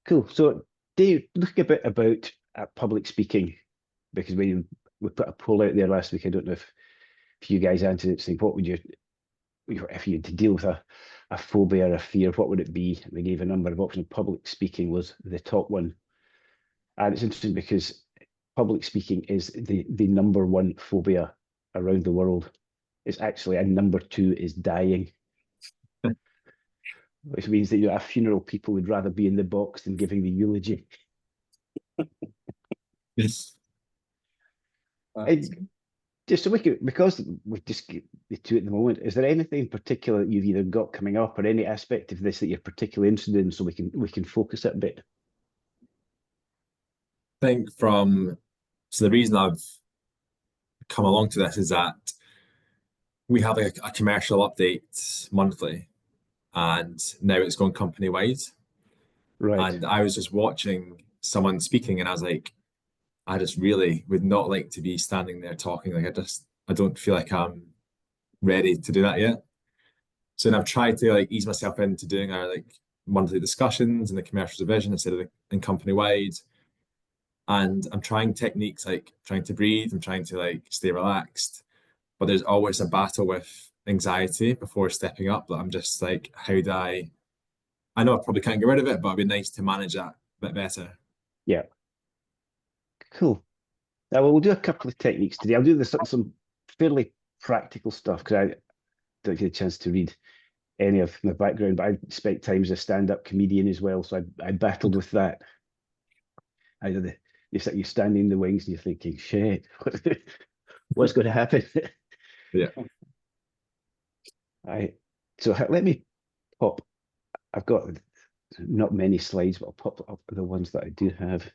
Cool. So, Dave, look a bit about public speaking because we put a poll out there last week. I don't know if you guys answered it, saying what would you if you had to deal with a phobia or a fear, what would it be? We gave a number of options. Public speaking was the top one, and it's interesting because public speaking is the number one phobia around the world. It's actually, and number two is dying, which means that at a funeral, people would rather be in the box than giving the eulogy. Yes. And just so we could, because we just get the two at the moment, is there anything in particular that you've either got coming up or any aspect of this that you're particularly interested in, so we can focus it a bit? I think so the reason I've come along to this is that we have a commercial update monthly, and now it's gone company wide. Right. And I was just watching someone speaking, and I was like, I just really would not like to be standing there talking. Like I don't feel like I'm ready to do that yet. So then I've tried to like ease myself into doing our like monthly discussions in the commercial division instead of in company wide. And I'm trying techniques like trying to breathe, I'm trying to like stay relaxed, but there's always a battle with anxiety before stepping up that I'm just like, how do I know I probably can't get rid of it, but it'd be nice to manage that a bit better. Yeah. Cool. Now we'll do a couple of techniques today. I'll do this some fairly practical stuff because I don't get a chance to read any of my background, but I spent time as a stand-up comedian as well, so I battled with that. Either you're standing in the wings and you're thinking, shit, what's going to happen? Yeah. I so let me pop. I've got not many slides, but I'll pop up the ones that I do have.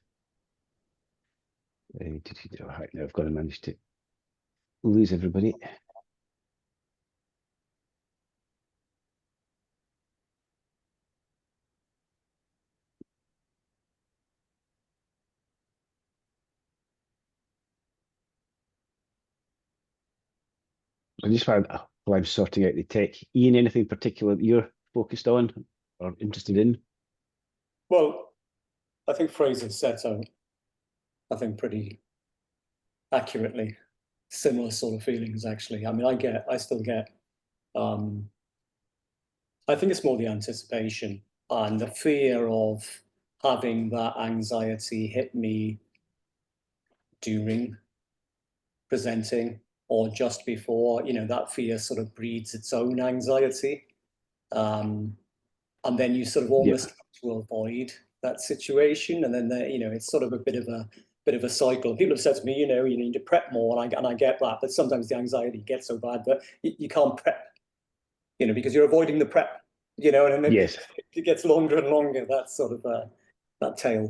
Right now, I've got to manage to lose everybody. I just found while I'm sorting out the tech. Ian, anything particular that you're focused on or interested in? Well, I think Fraser said so, I think pretty accurately, similar sort of feelings actually. I mean, I still get, I think it's more the anticipation and the fear of having that anxiety hit me during presenting or just before. That fear sort of breeds its own anxiety. And then you sort of almost have to avoid that situation. And then it's sort of a bit of a cycle. People have said to me, you need to prep more, and I get that, but sometimes the anxiety gets so bad that you can't prep, because you're avoiding the prep, and then Yes. it gets longer and longer. That's sort of that tail.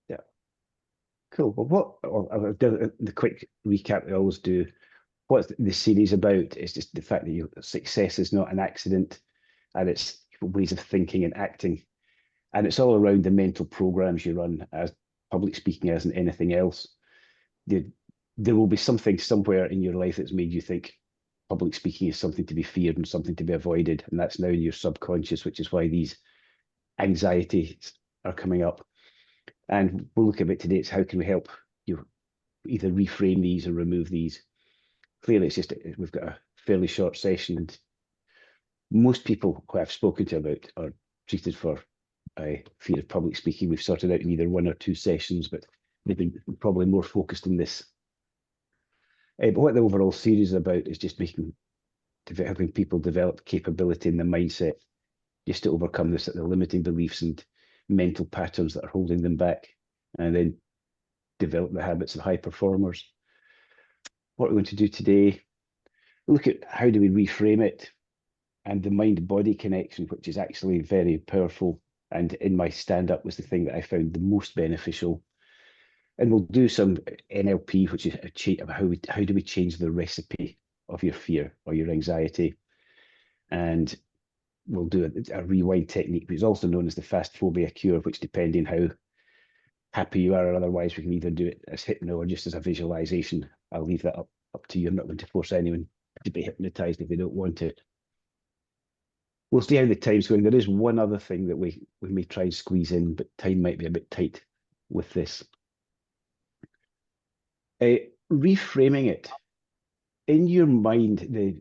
Yeah. Cool. Well, I'll do the quick recap we always do. What the series about is just the fact that success is not an accident, and it's ways of thinking and acting, and it's all around the mental programs you run. As public speaking isn't anything else. There will be something somewhere in your life that's made you think public speaking is something to be feared and something to be avoided, and that's now in your subconscious, which is why these anxieties are coming up. And we'll look at it today. It's how can we help you either reframe these or remove these. Clearly, it's just we've got a fairly short session, and most people who I've spoken to about are treated for fear of public speaking. We've sorted out in either one or two sessions, but they've been probably more focused on this. But what the overall series is about is just helping people develop capability in the mindset, just to overcome the limiting beliefs and mental patterns that are holding them back, and then develop the habits of high performers. What we're going to do today, look at how do we reframe it, and the mind-body connection, which is actually very powerful, and in my stand-up was the thing that I found the most beneficial. And we'll do some NLP, which is how do we change the recipe of your fear or your anxiety. And we'll do a rewind technique, which is also known as the Fast Phobia Cure, which depending how happy you are or otherwise, we can either do it as hypno or just as a visualization. I'll leave that up to you. I'm not going to force anyone to be hypnotized if they don't want it. we'll see how the time's going. There is one other thing that we may try and squeeze in, but time might be a bit tight with this. Reframing it in your mind, the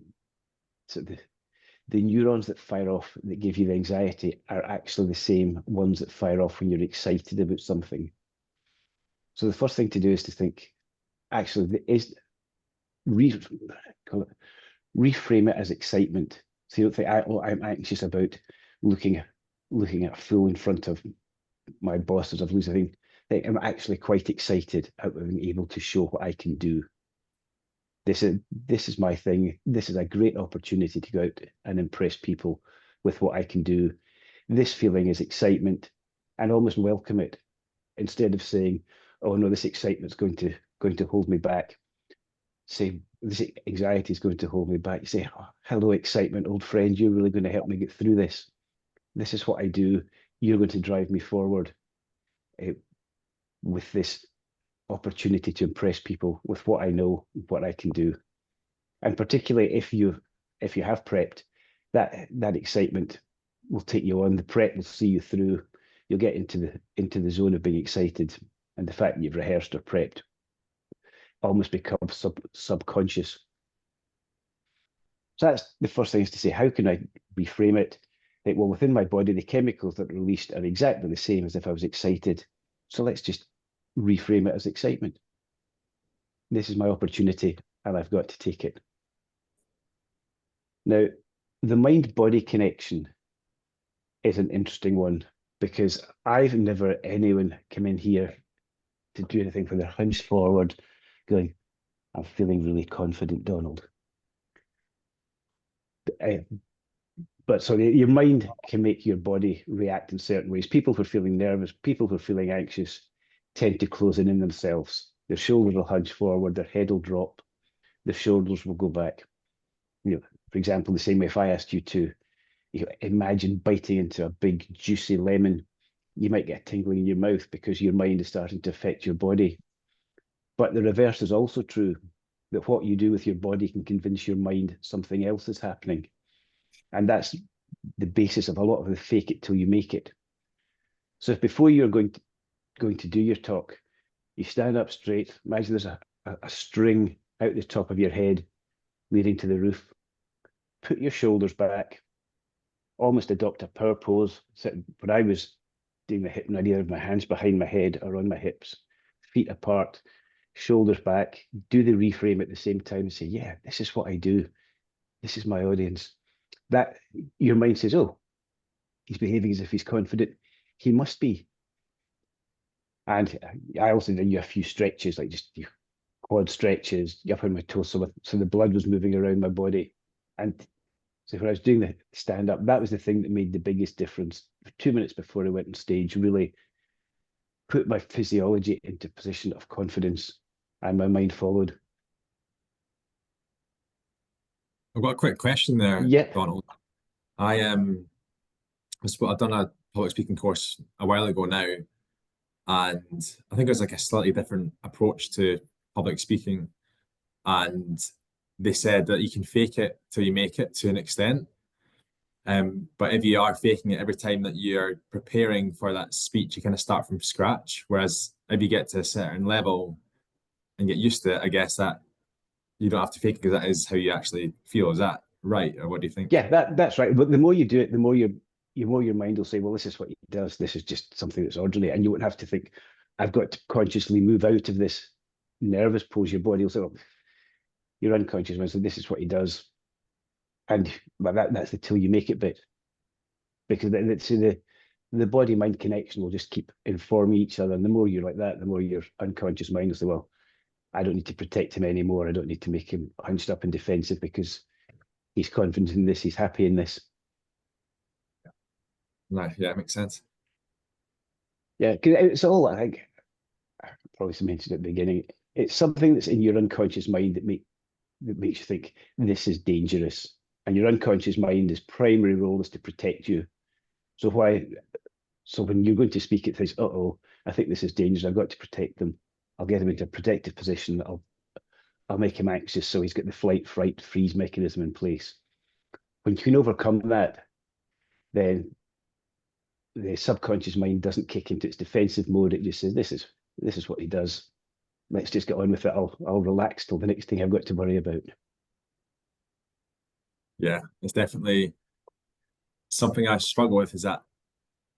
neurons that fire off that give you the anxiety are actually the same ones that fire off when you're excited about something. So the first thing to do is to think, actually, reframe it as excitement. So you don't think, I'm anxious about looking at a fool in front of my boss as I've losing a thing. I'm actually quite excited about being able to show what I can do. This is my thing. This is a great opportunity to go out and impress people with what I can do. This feeling is excitement, and almost welcome it instead of saying, "Oh no, this excitement's going to hold me back." Say, "This anxiety is going to hold me back." You say, "Oh, hello, excitement, old friend. You're really going to help me get through this. This is what I do. You're going to drive me forward with this opportunity to impress people with what I know, what I can do." And particularly if you have prepped, that excitement will take you on. The prep will see you through. You'll get into the zone of being excited, and the fact that you've rehearsed or prepped almost becomes subconscious. So that's the first thing, is to say, how can I reframe it? Think, well, within my body, the chemicals that are released are exactly the same as if I was excited. So let's just reframe it as excitement. This is my opportunity, and I've got to take it. Now, the mind-body connection is an interesting one, because I've never had anyone come in here to do anything when they're hunched forward going, "I'm feeling really confident, Donald." But so your mind can make your body react in certain ways. People who are feeling nervous, people who are feeling anxious, tend to close in themselves. Their shoulders will hunch forward, their head will drop, their shoulders will go back. For example, the same way if I asked you to imagine biting into a big juicy lemon, you might get a tingling in your mouth because your mind is starting to affect your body. But the reverse is also true, that what you do with your body can convince your mind something else is happening. And that's the basis of a lot of the fake it till you make it. So if before you're going to do your talk, you stand up straight, imagine there's a string out the top of your head leading to the roof, put your shoulders back, almost adopt a power pose. So when I was doing the hip, I'd either have my hands behind my head or on my hips, feet apart, shoulders back, do the reframe at the same time and say, yeah, this is what I do. This is my audience. That your mind says, oh, he's behaving as if he's confident. He must be. And I also did a few stretches, like just quad stretches, up on my toes, so the blood was moving around my body. And so when I was doing the stand up, that was the thing that made the biggest difference. For 2 minutes before I went on stage, really put my physiology into a position of confidence, and my mind followed. I've got a quick question there, Yeah. Donald. I've done a public speaking course a while ago now, and I think it was like a slightly different approach to public speaking. And they said that you can fake it till you make it to an extent. But if you are faking it every time that you're preparing for that speech, you kind of start from scratch. Whereas if you get to a certain level and get used to it, I guess that you don't have to fake it because that is how you actually feel. Is that right? Or what do you think? Yeah, that's right. But the more you do it, the more your mind will say, well, this is what he does. This is just something that's ordinary. And you won't have to think, I've got to consciously move out of this nervous pose. Your body will say, well, your unconscious mind, so this is what he does. And but that's the till you make it bit. Because the body mind connection will just keep informing each other. And the more you're like that, the more your unconscious mind will say, well, I don't need to protect him anymore. I don't need to make him hunched up and defensive because he's confident in this, he's happy in this. No, yeah, it makes sense. Yeah, because it's all, I think, I probably mentioned at the beginning, it's something that's in your unconscious mind that makes you think this is dangerous. And your unconscious mind's primary role is to protect you. So when you're going to speak, it says, uh-oh, I think this is dangerous. I've got to protect them. I'll get him into a protective position. I'll make him anxious so he's got the flight, fright, freeze mechanism in place. When you can overcome that then the subconscious mind doesn't kick into its defensive mode. It just says, this is what he does. Let's just get on with it. I'll relax till the next thing I've got to worry about. Yeah, it's definitely something I struggle with, is that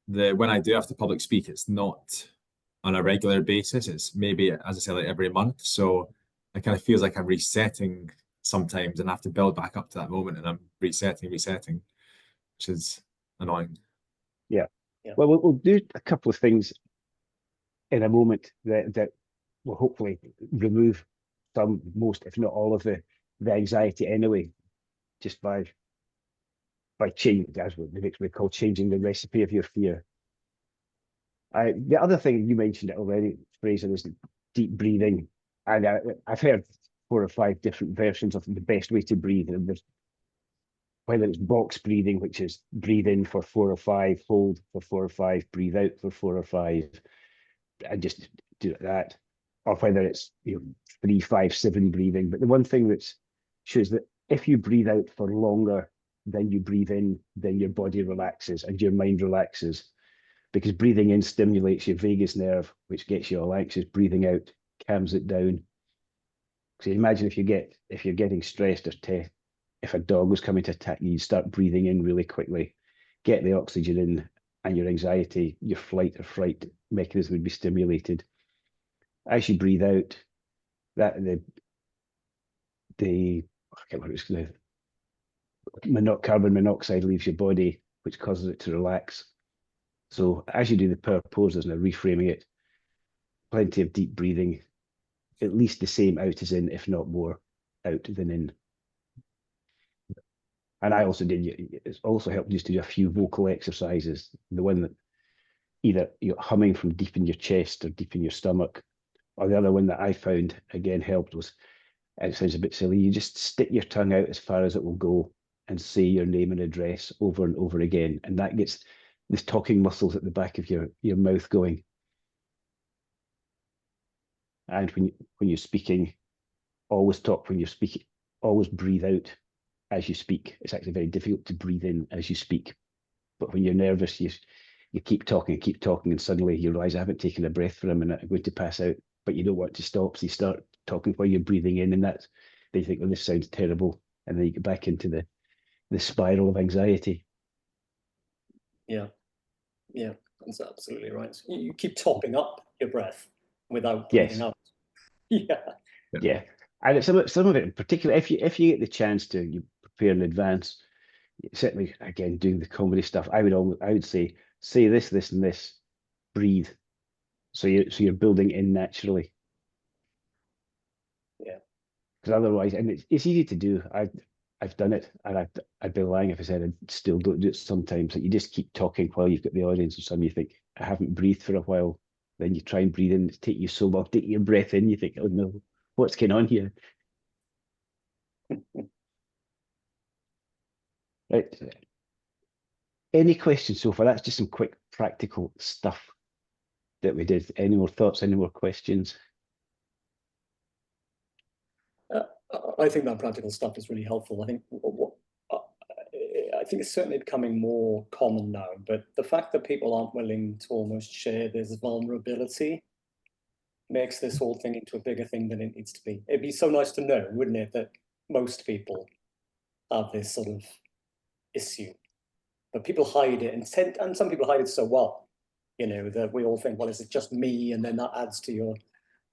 when I do have to public speak, it's not on a regular basis. It's maybe, as I say, like every month. So it kind of feels like I'm resetting sometimes and I have to build back up to that moment, and I'm resetting, which is annoying. Yeah. Yeah. Well, we'll do a couple of things in a moment that will hopefully remove most, if not all, of the anxiety anyway, just by changing, as we call, changing the recipe of your fear. The other thing you mentioned it already, Fraser, is deep breathing, and I've heard 4 or 5 different versions of the best way to breathe, and there's whether it's box breathing, which is breathe in for 4 or 5, hold for 4 or 5, breathe out for 4 or 5, and just do that, or whether it's 3, 5, 7 breathing. But the one thing that shows that if you breathe out for longer than you breathe in, then your body relaxes and your mind relaxes, because breathing in stimulates your vagus nerve, which gets you all anxious. Breathing out calms it down. So imagine if you're getting stressed, or if a dog was coming to attack you, start breathing in really quickly, get the oxygen in, and your anxiety, your flight or fright mechanism would be stimulated. As you breathe out, that the I can't remember what it's carbon monoxide leaves your body, which causes it to relax. So as you do the power poses, now reframing it, plenty of deep breathing, at least the same out as in, if not more out than in. And I also it's also helped just to do a few vocal exercises. The one that either you're humming from deep in your chest or deep in your stomach, or the other one that I found again helped was, and it sounds a bit silly, you just stick your tongue out as far as it will go and say your name and address over and over again. And that gets these talking muscles at the back of your mouth going. And when you're speaking, always talk when you're speaking, always breathe out as you speak. It's actually very difficult to breathe in as you speak. But when you're nervous, you keep talking, and suddenly you realize I haven't taken a breath for a minute, I'm going to pass out, but you don't want to stop. So you start talking while you're breathing in, and then you think, oh, this sounds terrible. And then you get back into the spiral of anxiety. Yeah. Yeah, that's absolutely right. You keep topping up your breath without breathing out. Yeah. Yeah. And some of it in particular, if you get the chance to, you prepare in advance, certainly again doing the comedy stuff, I would say this and this, breathe. So you're building in naturally. Yeah. Because otherwise, and it's easy to do. I've done it, and I'd be lying if I said I still don't do it sometimes. Like you just keep talking while you've got the audience, and suddenly you think, I haven't breathed for a while. Then you try and breathe in, it takes you so long, take your breath in, you think, oh no, what's going on here? Right. Any questions so far? That's just some quick practical stuff that we did. Any more thoughts, any more questions? I think that practical stuff is really helpful. I think it's certainly becoming more common now, but the fact that people aren't willing to almost share this vulnerability makes this whole thing into a bigger thing than it needs to be. It'd be so nice to know, wouldn't it, that most people have this sort of issue, but people hide it, and some people hide it so well, that we all think, well, is it just me? And then that adds to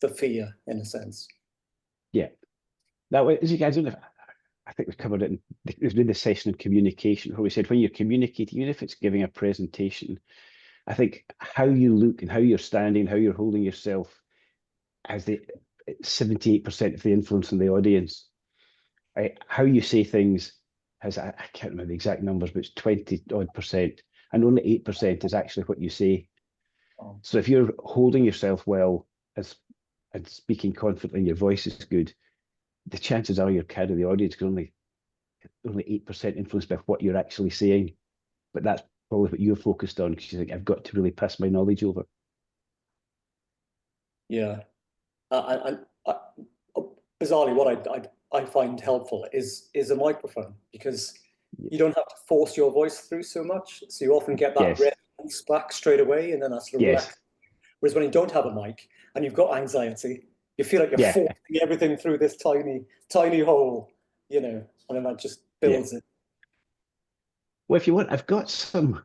the fear, in a sense. Yeah. That way, as you guys know, I think we've covered it in the session of communication, where we said when you're communicating, even if it's giving a presentation, I think how you look and how you're standing, how you're holding yourself has the 78% of the influence on the audience. Right? How you say things has, I can't remember the exact numbers, but it's 20 odd percent, and only 8% is actually what you say. So if you're holding yourself well and speaking confidently, and your voice is good, the chances are you're carrying the audience, because only 8% influenced by what you're actually saying. But that's probably what you're focused on, because you think, I've got to really pass my knowledge over. Yeah. Bizarrely, what I find helpful is a microphone, because you don't have to force your voice through so much. So you often get that Yes. response back straight away, and then that sort of Yes. Whereas when you don't have a mic and you've got anxiety, you feel like you're Yeah. forcing everything through this tiny, tiny hole, you know, and then that just builds it. Well, if you want, I've got some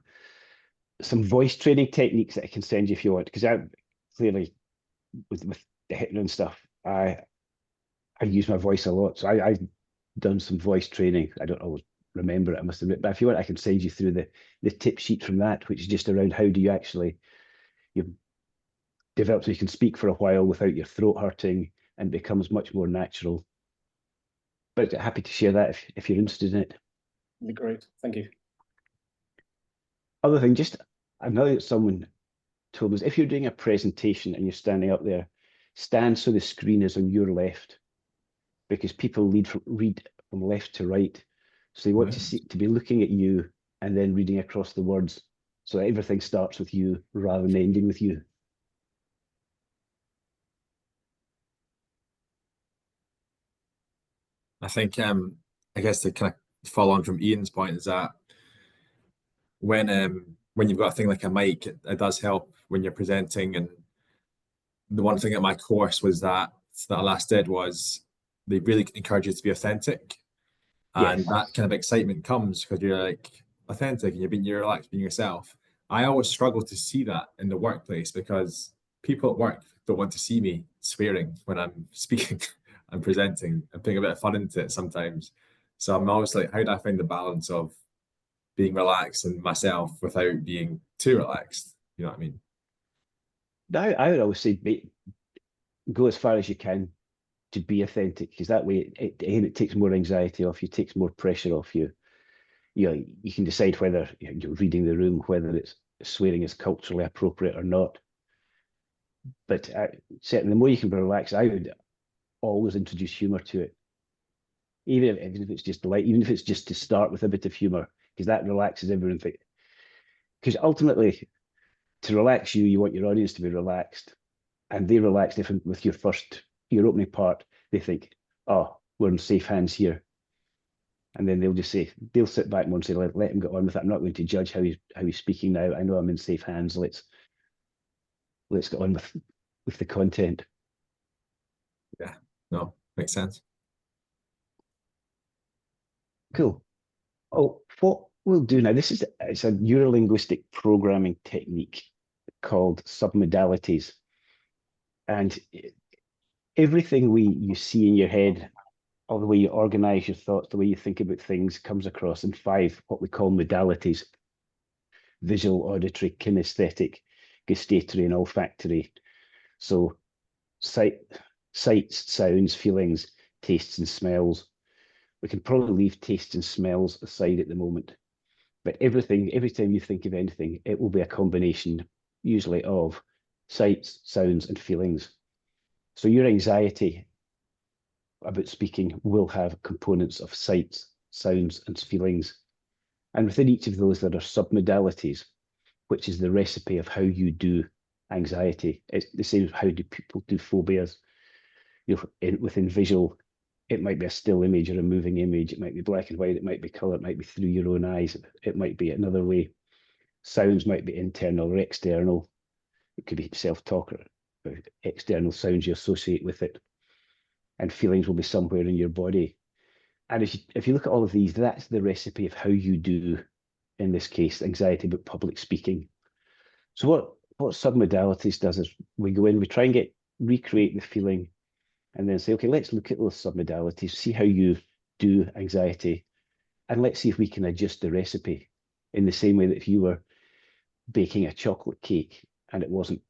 voice training techniques that I can send you if you want, because I clearly with the hitting and stuff, I use my voice a lot. So I've done some voice training. I don't always remember it, I must admit, but if you want, I can send you through the tip sheet from that, which is just around how do you actually develop so you can speak for a while without your throat hurting and becomes much more natural. But happy to share that if you're interested in it. That'd be great. Thank you. Other thing, just another that someone told us, if you're doing a presentation and you're standing up there, stand so the screen is on your left, because people read from left to right. So they want to be looking at you and then reading across the words. So everything starts with you rather than ending with you. I think I guess to kind of follow on from Ian's point is that when you've got a thing like a mic, it does help when you're presenting. And the one thing at my course was that I last did was they really encourage you to be authentic. And Yes. that kind of excitement comes because you're like authentic and you're relaxed being yourself. I always struggle to see that in the workplace because people at work don't want to see me swearing when I'm speaking and presenting and putting a bit of fun into it sometimes. So I'm always like, how do I find the balance of being relaxed and myself without being too relaxed? You know what I mean? Now I would always say go as far as you can to be authentic, because that way it takes more anxiety off you, takes more pressure off you. You can decide whether you're reading the room, whether it's swearing is culturally appropriate or not. But certainly, the more you can be relaxed, I would always introduce humor to it, even if it's just light, even if it's just to start with a bit of humor, because that relaxes everyone. Because ultimately, to relax you, you want your audience to be relaxed, and they relax if with your opening part, they think, "Oh, we're in safe hands here." And then they'll sit back more and say, let him get on with it. I'm not going to judge how he's speaking now. I know I'm in safe hands. Let's get on with the content. Yeah, no, makes sense. Cool. Oh, what we'll do now, it's a neurolinguistic programming technique called submodalities. And everything you see in your head, all the way you organize your thoughts, the way you think about things, comes across in 5 what we call modalities: visual, auditory, kinesthetic, gustatory, and olfactory. So sights, sounds, feelings, tastes, and smells. We can probably leave tastes and smells aside at the moment. But every time you think of anything, it will be a combination, usually of sights, sounds, and feelings. So your anxiety about speaking will have components of sights, sounds, and feelings. And within each of those, there are submodalities, which is the recipe of how you do anxiety. It's the same as how do people do phobias. Within visual, it might be a still image or a moving image. It might be black and white. It might be color. It might be through your own eyes. It might be another way. Sounds might be internal or external. It could be self-talk or external sounds you associate with it. And feelings will be somewhere in your body. And if you look at all of these, that's the recipe of how you do, in this case, anxiety about public speaking. So what submodalities does is we go in, we try and recreate the feeling, and then say, okay, let's look at those submodalities, see how you do anxiety, and let's see if we can adjust the recipe in the same way that if you were baking a chocolate cake and it wasn't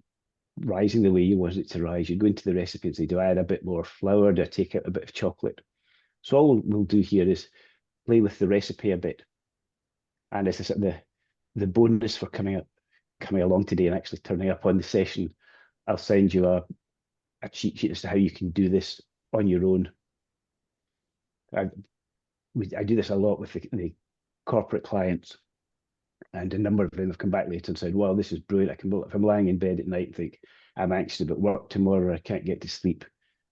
rising the way you wanted it to rise, you go into the recipe and say, do I add a bit more flour? Do I take out a bit of chocolate? So all we'll do here is play with the recipe a bit. And as I said, the bonus for coming along today and actually turning up on the session, I'll send you a cheat sheet as to how you can do this on your own. I do this a lot with the corporate clients, and a number of them have come back later and said, "Wow, this is brilliant! If I'm lying in bed at night and think I'm anxious about work tomorrow, I can't get to sleep,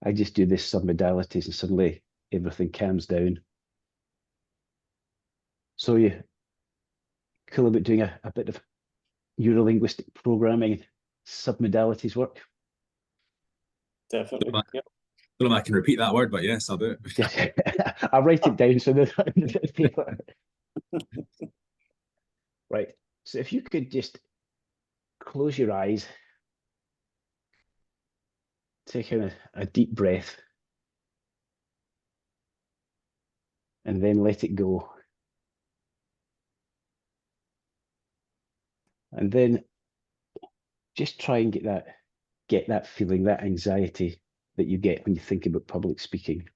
I just do this submodalities, and suddenly everything calms down." So you cool about doing a bit of neurolinguistic programming, submodalities work? Definitely. Yep. Don't know if I can repeat that word, but yes, I'll do it. I'll write it down so that in the paper. Right. So if you could just close your eyes, take in a deep breath, and then let it go. And then just try and get that feeling, that anxiety that you get when you think about public speaking.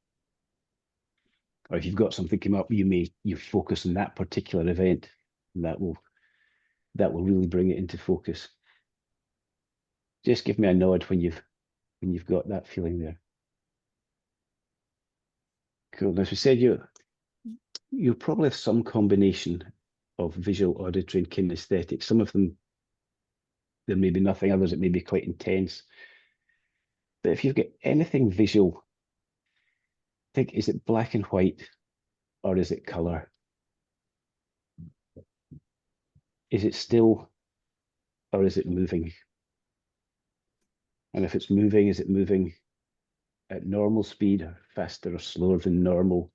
Or if you've got something come up, you focus on that particular event, and that will really bring it into focus. Just give me a nod when you've got that feeling there. Cool. Now, as we said, you'll probably have some combination of visual, auditory, and kinesthetic. Some of them, there may be nothing, others it may be quite intense. But if you've got anything visual, think, is it black and white or is it color? Is it still or is it moving? And if it's moving, is it moving at normal speed, or faster or slower than normal?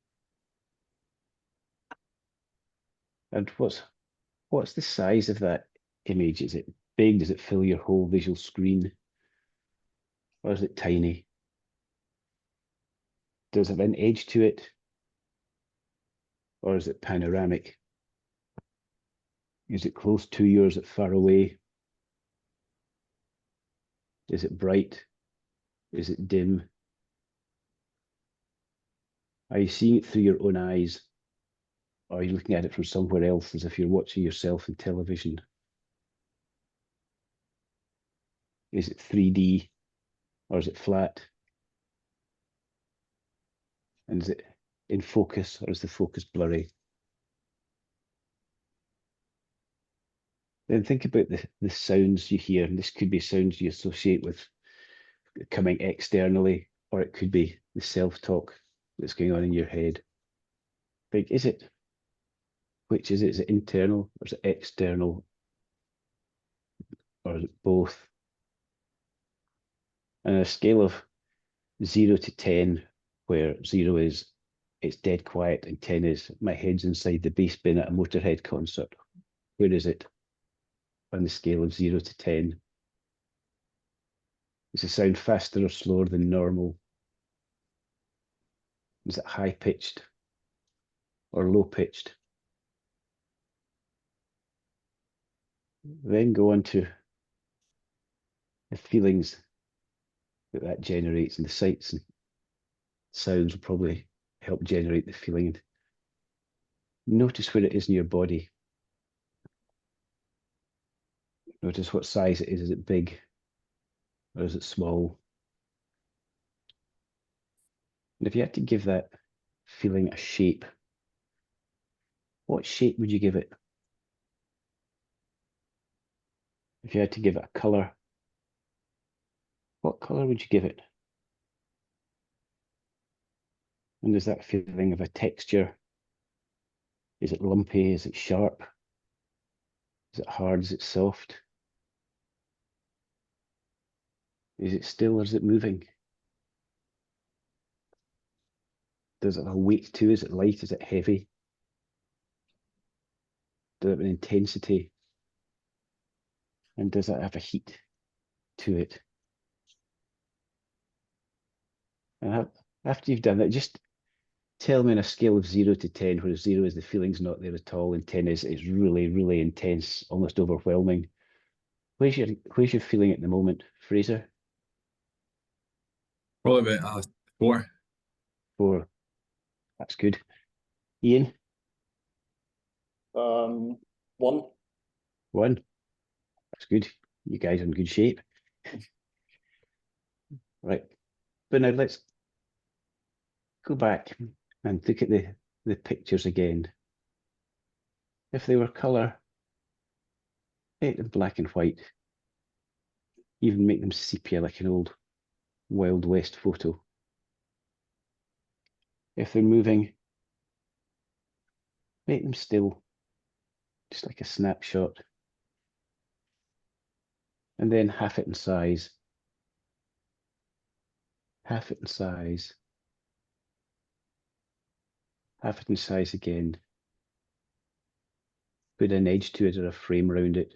And what's the size of that image? Is it big? Does it fill your whole visual screen? Or is it tiny? Does it have an edge to it? Or is it panoramic? Is it close to you or is it far away? Is it bright? Is it dim? Are you seeing it through your own eyes? Or are you looking at it from somewhere else as if you're watching yourself in television? Is it 3D or is it flat? And is it in focus or is the focus blurry? Then think about the sounds you hear. And this could be sounds you associate with coming externally, or it could be the self-talk that's going on in your head. Think, which is it? Is it internal or is it external? Or is it both? And a scale of 0 to 10, where 0 is it's dead quiet and 10 is my head's inside the bass bin at a Motorhead concert. Where is it on the scale of 0 to 10? Does it sound faster or slower than normal? Is it high pitched or low pitched? Then go on to the feelings that generates, and the sights and sounds will probably help generate the feeling. Notice where it is in your body. Notice what size it is. Is it big or is it small? And if you had to give that feeling a shape, what shape would you give it? If you had to give it a color, what color would you give it? And is that feeling of a texture? Is it lumpy? Is it sharp? Is it hard? Is it soft? Is it still or is it moving? Does it have a weight to it? Is it light? Is it heavy? Does it have an intensity? And does it have a heat to it? And after you've done that, just tell me on a scale of 0 to 10, where 0 is the feeling's not there at all, and 10 is it's really, really intense, almost overwhelming. Where's your feeling at the moment, Fraser? Probably about 4. 4. That's good. Ian? 1. 1. That's good. You guys are in good shape. Right. But now let's go back and look at the pictures again. If they were colour, make them black and white. Even make them sepia like an old Wild West photo. If they're moving, Make them still, just like a snapshot. And then half it in size. Half it in size. Half it in size again. Put an edge to it or a frame around it.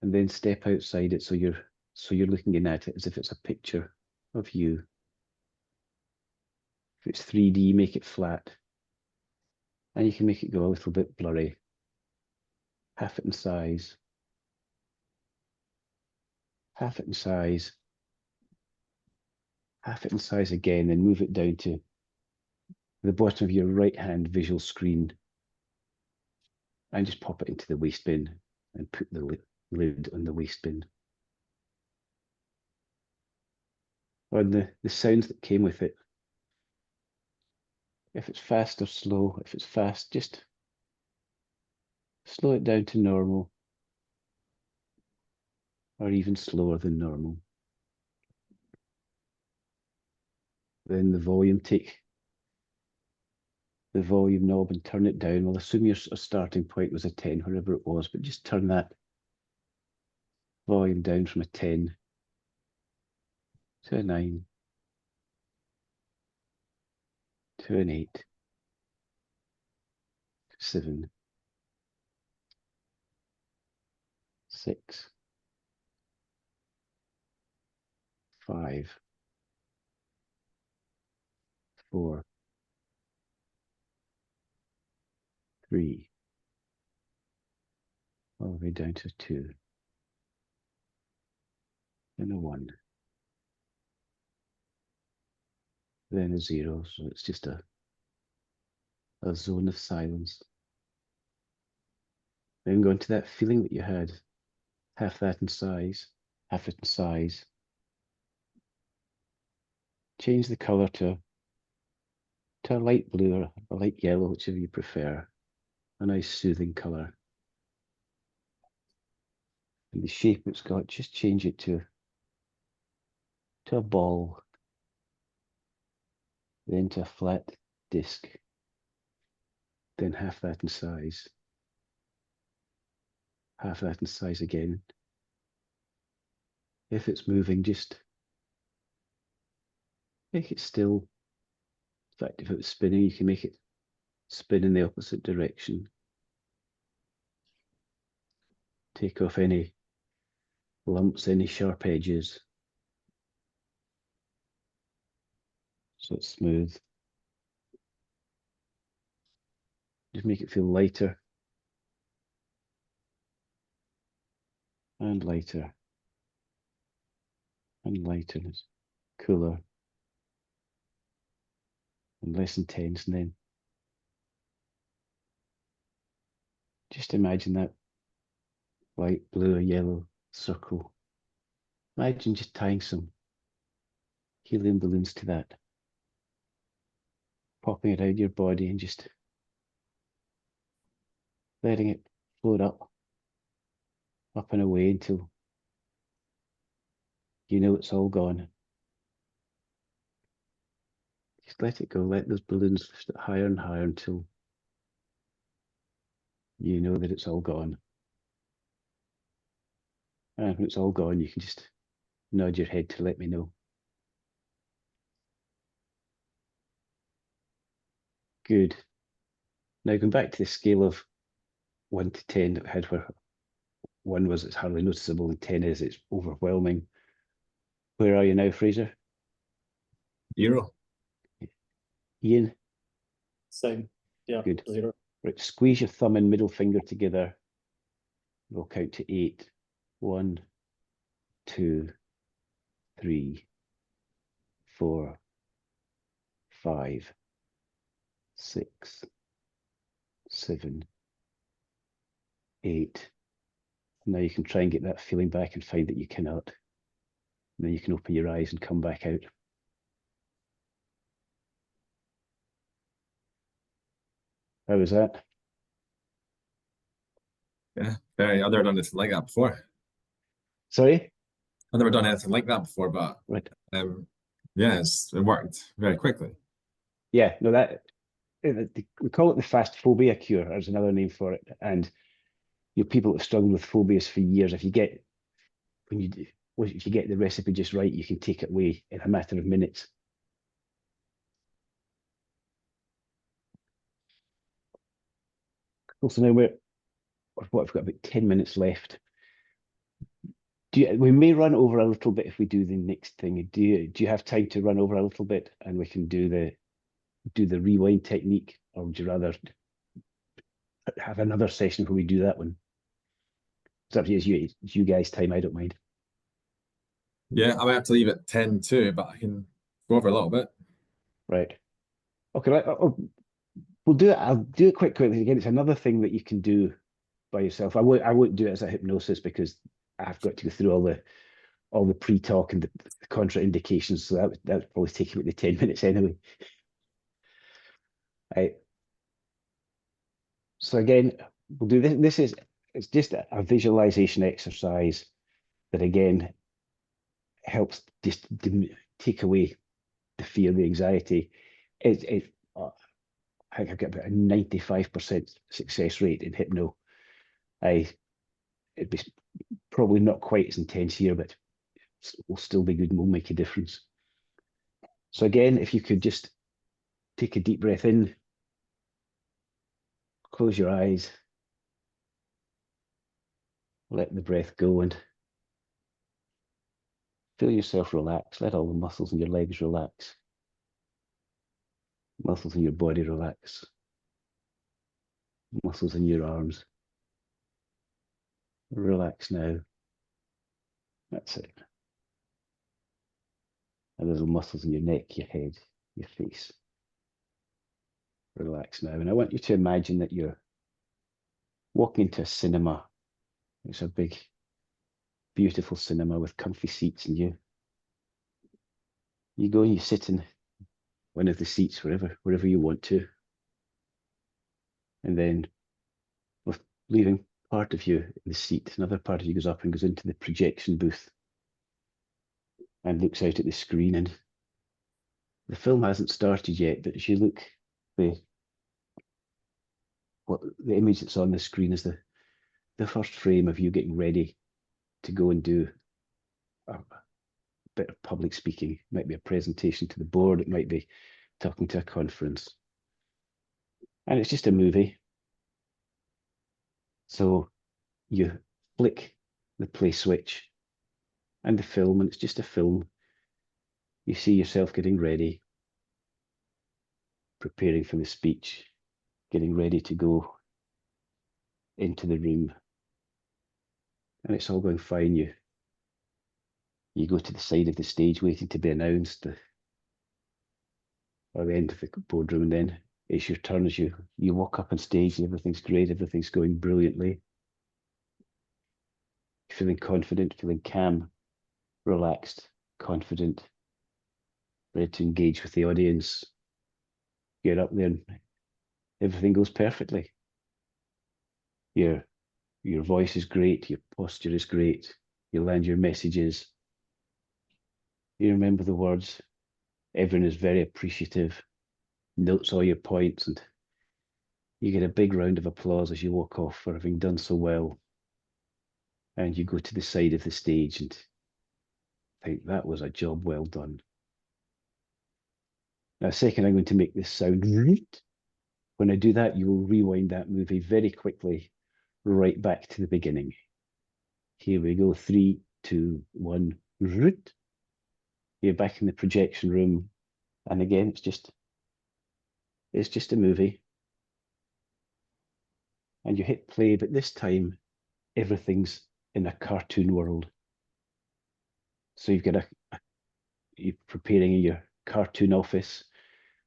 And then step outside it so you're looking in at it as if it's a picture of you. If it's 3D, make it flat. And you can make it go a little bit blurry. Half it in size. Half it in size. Half it in size again, then move it down to the bottom of your right hand visual screen and just pop it into the waste bin and put the lid on the waste bin. On the sounds that came with it. If it's fast or slow, if it's fast, just slow it down to normal or even slower than normal. Then the volume, take the volume knob and turn it down. We'll assume your starting point was a 10, wherever it was, but just turn that volume down from a 10 to a 9 to an 8 to 7, 6, 5, 4, 3, all the way down to a 2, then a 1, then a 0. So it's just a zone of silence. Then go into that feeling that you had, half that in size, half it in size. Change the color to a light blue or a light yellow, whichever you prefer. A nice soothing color. And the shape it's got, just change it to a ball, then to a flat disc, then half that in size, half that in size again. If it's moving, just make it still. In fact, if it was spinning, you can make it spin in the opposite direction. Take off any lumps, any sharp edges, so it's smooth. Just make it feel lighter and lighter and lighter, and it's cooler and less intense. And then just imagine that white, blue, or yellow circle. Imagine just tying some helium balloons to that, popping it out of your body and just letting it float up and away until you know it's all gone. Just let it go, let those balloons lift higher and higher until you know that it's all gone. And when it's all gone, you can just nod your head to let me know. Good. Now going back to the scale of 1 to 10 that we had, where 1 was it's hardly noticeable and 10 is it's overwhelming. Where are you now, Fraser? 0. Ian? Same. Yeah. Good. 0. Right, squeeze your thumb and middle finger together. We'll count to 8. 1, 2, 3, 4, 5, 6, 7, 8. Now you can try and get that feeling back and find that you cannot. And then you can open your eyes and come back out. How was that? Yeah, very. I've never done anything like that before. Sorry? I've never done anything like that before, but Right. yeah, it worked very quickly. Yeah, no, we call it the Fast Phobia Cure. There's another name for it. And people have struggled with phobias for years. If you get the recipe just right, you can take it away in a matter of minutes. Cool. So now I've got about 10 minutes left. We may run over a little bit if we do the next thing. Do you have time to run over a little bit and we can do the rewind technique, or would you rather have another session where we do that one? It's up to you. It's you guys' time. I don't mind. Yeah, I might have to leave at 10 too, but I can go over a little bit. Right. Okay. We'll do it. I'll do it quickly. Again, it's another thing that you can do by yourself. I won't do it as a hypnosis because I've got to go through all the pre-talk and the contraindications. So that would probably take about the 10 minutes anyway. Right. So again, we'll do this. It's just a visualization exercise that again helps just take away the fear, the anxiety. I think I've got about a 95% success rate in hypno. It'd be probably not quite as intense here, but will still be good and will make a difference. So again, if you could just take a deep breath in, close your eyes, let the breath go and feel yourself relax. Let all the muscles in your legs relax. Muscles in your body relax. Muscles in your arms. Relax now. That's it. And there's muscles in your neck, your head, your face. Relax now. And I want you to imagine that you're walking into a cinema. It's a big, beautiful cinema with comfy seats, and you go and you sit in one of the seats wherever you want to. And then with leaving part of you in the seat, another part of you goes up and goes into the projection booth and looks out at the screen. And the film hasn't started yet, but as you look, the image that's on the screen is the first frame of you getting ready to go and do a bit of public speaking. It might be a presentation to the board, it might be talking to a conference. And it's just a movie. So you flick the play switch and the film, and it's just a film. You see yourself getting ready, preparing for the speech, getting ready to go into the room. And it's all going fine. You go to the side of the stage waiting to be announced, or the end of the boardroom, and then it's your turn as you walk up on stage and everything's great, everything's going brilliantly. Feeling confident, feeling calm, relaxed, confident, ready to engage with the audience. Get up there and everything goes perfectly. Your voice is great, your posture is great, you land your messages, you remember the words, everyone is very appreciative, notes all your points, and you get a big round of applause as you walk off for having done so well. And you go to the side of the stage and think, that was a job well done. Now, second, I'm going to make this sound. When I do that, you will rewind that movie very quickly, right back to the beginning. Here we go. 3, 2, 1. You're back in the projection room. And again, it's just a movie. And you hit play, but this time, everything's in a cartoon world. So you're preparing in your cartoon office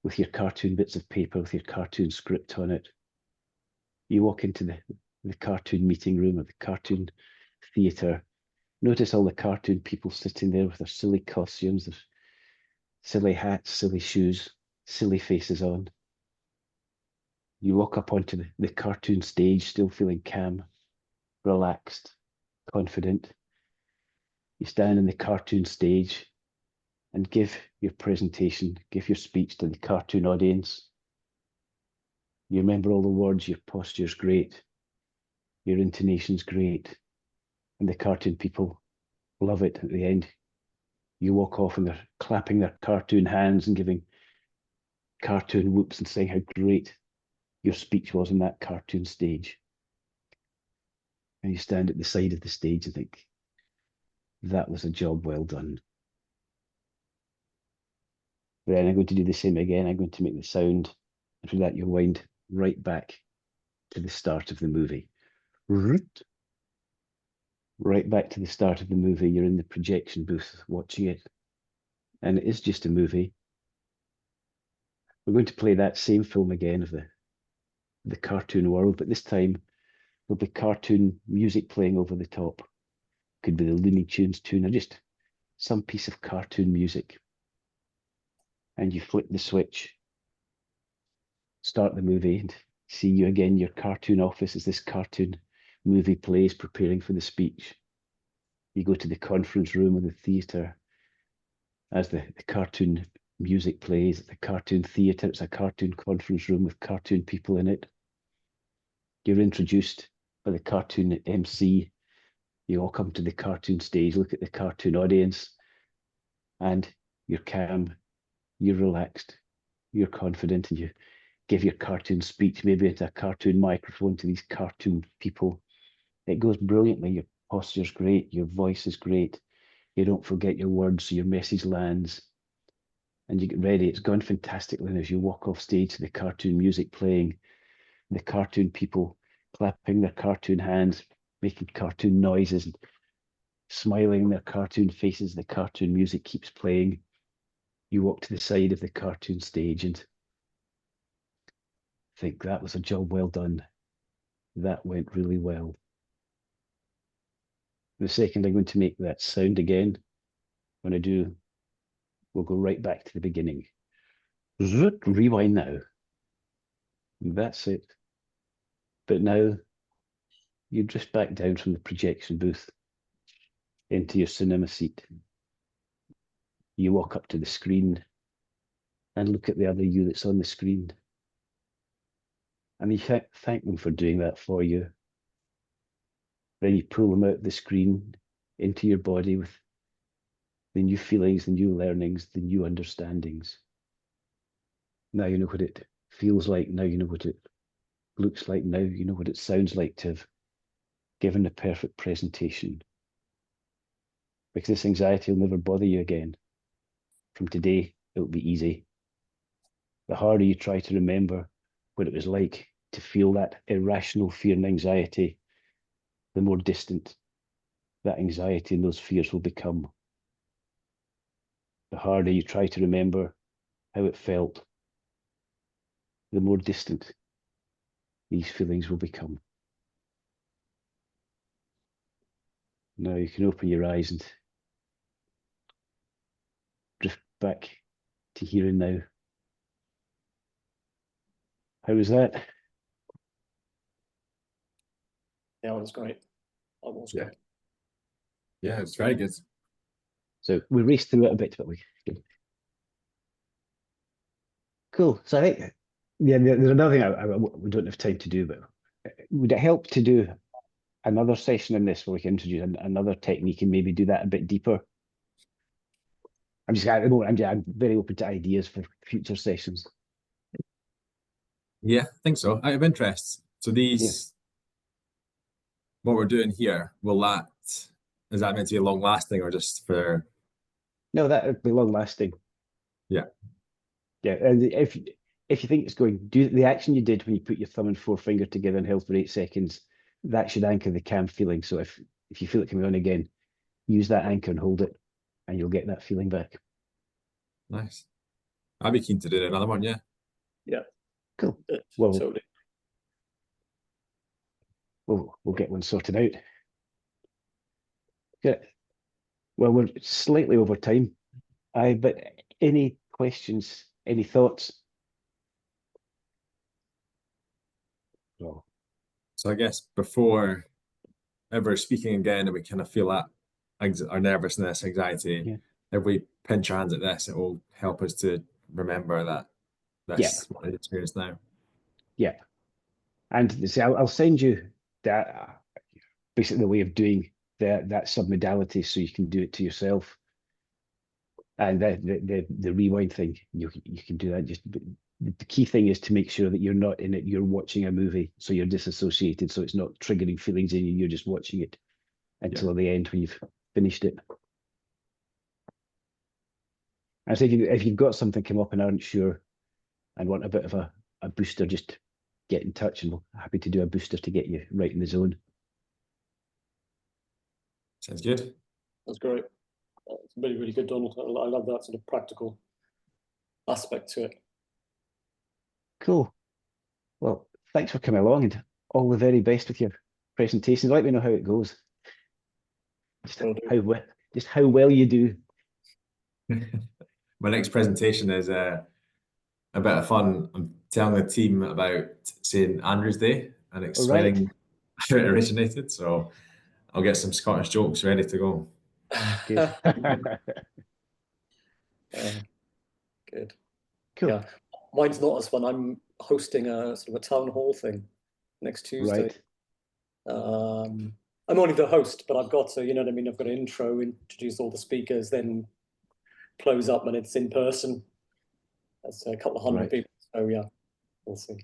with your cartoon bits of paper, with your cartoon script on it. You walk into the cartoon meeting room or the cartoon theatre. Notice all the cartoon people sitting there with their silly costumes, their silly hats, silly shoes, silly faces on. You walk up onto the cartoon stage, still feeling calm, relaxed, confident. You stand in the cartoon stage and give your presentation, give your speech to the cartoon audience. You remember all the words, your posture's great, your intonation's great, and the cartoon people love it at the end. You walk off and they're clapping their cartoon hands and giving cartoon whoops and saying how great your speech was on that cartoon stage. And you stand at the side of the stage and think, that was a job well done. Then I'm going to do the same again. I'm going to make the sound, and for that you wind right back to the start of the movie. Right back to the start of the movie. You're in the projection booth watching it, and it is just a movie. We're going to play that same film again of the cartoon world, but this time there'll be cartoon music playing over the top. Could be the Looney Tunes tune or just some piece of cartoon music. And you flip the switch, start the movie, and see you again, your cartoon office as this cartoon movie plays, preparing for the speech. You go to the conference room of the theatre as the cartoon music plays at the cartoon theatre. It's a cartoon conference room with cartoon people in it. You're introduced by the cartoon MC. You all come to the cartoon stage, look at the cartoon audience, and you're calm, you're relaxed, you're confident, and you give your cartoon speech, maybe into a cartoon microphone to these cartoon people. It goes brilliantly. Your posture's great, your voice is great. You don't forget your words, so your message lands. And you get ready. It's gone fantastically. And as you walk off stage, the cartoon music playing, the cartoon people clapping their cartoon hands, making cartoon noises, and smiling their cartoon faces. The cartoon music keeps playing. You walk to the side of the cartoon stage and think that was a job well done. That went really well. The second I'm going to make that sound again, when I do, we'll go right back to the beginning. Rewind now. That's it. But now you drift back down from the projection booth into your cinema seat. You walk up to the screen and look at the other you that's on the screen. And you thank them for doing that for you. Then you pull them out of the screen into your body with the new feelings, the new learnings, the new understandings. Now you know what it feels like. Now you know what it looks like. Now you know what it sounds like to have given a perfect presentation. Because this anxiety will never bother you again. From today, it will be easy. The harder you try to remember what it was like to feel that irrational fear and anxiety, the more distant that anxiety and those fears will become. The harder you try to remember how it felt, the more distant these feelings will become. Now you can open your eyes and drift back to here and now. How was that? Yeah, it was great. That was Yeah. great. Yeah, it's very good. So we raced through it a bit, but we good. Cool. So I think, yeah, there's another thing we don't have time to do, but would it help to do another session in this where we can introduce another technique and maybe do that a bit deeper? I'm very open to ideas for future sessions. Yeah, I think so. Out of interest, so these, what we're doing here, is that meant to be long lasting or just for? No, that would be long lasting. Yeah. Yeah, and if you think it's going, do the action you did when you put your thumb and forefinger together and held for 8 seconds, that should anchor the calm feeling. So if you feel it coming on again, use that anchor and hold it, and you'll get that feeling back. Nice. I'd be keen to do another one, yeah. Yeah. Cool. Well, Totally. we'll get one sorted out. Good. Well, we're slightly over time. But any questions, any thoughts? Well, So I guess before ever speaking again, and we kind of feel that our nervousness, anxiety, yeah. if we pinch our hands at this, it will help us to remember that Yeah. that's what I experienced now. Yeah. And see, I'll send you that basically the way of doing that submodality so you can do it to yourself. And the rewind thing, you can do that. Just the key thing is to make sure that you're not in it. You're watching a movie, so you're disassociated, so it's not triggering feelings in you. You're just watching it until the end when you've finished it. I think if you've got something come up and aren't sure and want a bit of a booster, just get in touch and we're happy to do a booster to get you right in the zone. Sounds good. That's great. It's really, really good, Donald. I love that sort of practical aspect to it. Cool. Well, thanks for coming along and all the very best with your presentations. Let me know how it goes. Just how well you do. My next presentation is a bit of fun. I'm telling the team about St. Andrew's Day and explaining how it originated. So I'll get some Scottish jokes ready to go. Good. Good. Cool. Yeah. Mine's not as fun. I'm hosting a sort of a town hall thing next Tuesday. Right. I'm only the host, but I've got to, you know what I mean? I've got to intro, introduce all the speakers, then close up when it's in person. That's a couple of hundred people. So yeah, we'll see.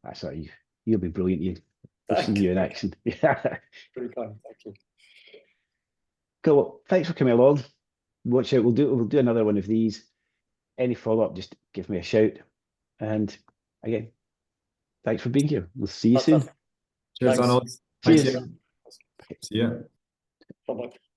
That's right. You'll be brilliant. We'll see you in action. Yeah. Pretty kind. Thank you. Cool. Well, thanks for coming along. Watch out. We'll do another one of these. Any follow-up, just give me a shout. And again, thanks for being here. We'll see you soon. Cheers, Donald. Cheers. Thank you. See ya. Bye-bye.